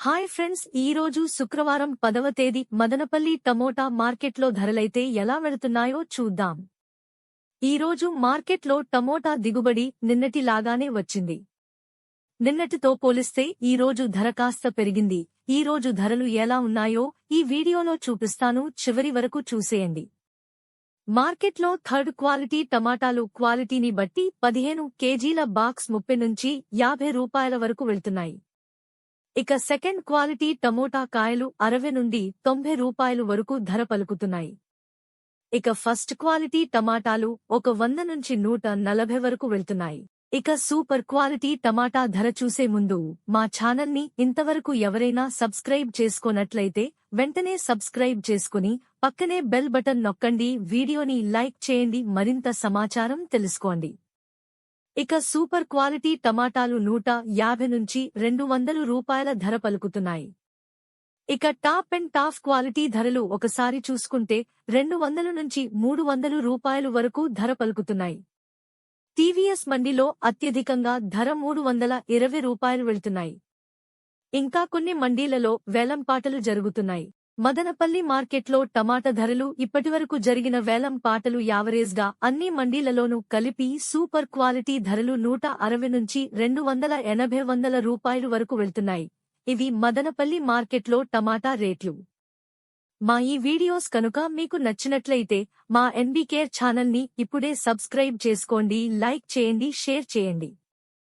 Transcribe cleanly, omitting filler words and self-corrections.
Hi friends, ఈ రోజు శుక్రవారం 10వ తేదీ మదనపల్లి టమోటా మార్కెట్లో ధరలైతే ఎలా వెళుతున్నాయో చూద్దాం. ఈ రోజు మార్కెట్లో టమోటా దిగుబడి నిన్నటిలాగానే వచ్చింది. నిన్నటితో పోలిస్తే ఈ రోజు ధర కాస్త పెరిగింది. ఈ రోజు ధరలు ఎలా ఉన్నాయో ఈ వీడియోలో చూపిస్తాను, చివరి వరకు చూసేయండి. మార్కెట్లో థర్డ్ క్వాలిటీ టమాటాలు క్వాలిటీని బట్టి 15 కేజీల బాక్స్ 30 నుంచి 50 రూపాయల వరకు వెళ్తున్నాయి. ఇక సెకండ్ క్వాలిటీ టమోటా కాయలు 60 నుండి 90 రూపాయలు వరకు ధర పలుకుతున్నాయి. ఇక ఫస్ట్ క్వాలిటీ టమాటాలు 100 నుంచి 140 వరకు వెళ్తున్నాయి. ఇక సూపర్ క్వాలిటీ టమాటా ధర చూసే ముందు మా ఛానల్ని ఇంతవరకు ఎవరైనా సబ్స్క్రైబ్ చేసుకోనట్లయితే వెంటనే సబ్స్క్రైబ్ చేసుకుని పక్కనే బెల్ బటన్ నొక్కండి. వీడియోని లైక్ చేయండి, మరింత సమాచారం తెలుసుకోండి. ఇక సూపర్ క్వాలిటీ టమాటాలు 150 నుంచి 200 రూపాయల ధర పలుకుతున్నాయి. ఇక టాప్ అండ్ టాప్ క్వాలిటీ ధరలు ఒకసారి చూసుకుంటే 200 నుంచి 300 రూపాయలు వరకు ధర పలుకుతున్నాయి. టీవీఎస్ మండిలో అత్యధికంగా ధర 320 రూపాయలు వెళ్తున్నాయి. ఇంకా కొన్ని మండీలలో వేలంపాటలు జరుగుతున్నాయి. మదనపల్లి మార్కెట్లో టమాటా ధరలు ఇప్పటివరకు జరిగిన వేలం పాటలు యావరేజ్గా అన్ని మండీలలోనూ కలిపి సూపర్ క్వాలిటీ ధరలు 160 నుంచి 280 రూపాయలు వరకు వెళ్తున్నాయి. ఇవి మదనపల్లి మార్కెట్లో టమాటా రేట్లు. మా ఈ వీడియోస్ కనుక మీకు నచ్చినట్లయితే మా ఎన్బీ కేర్ ఛానల్ని ఇప్పుడే సబ్స్క్రైబ్ చేసుకోండి, లైక్ చేయండి, షేర్ చేయండి.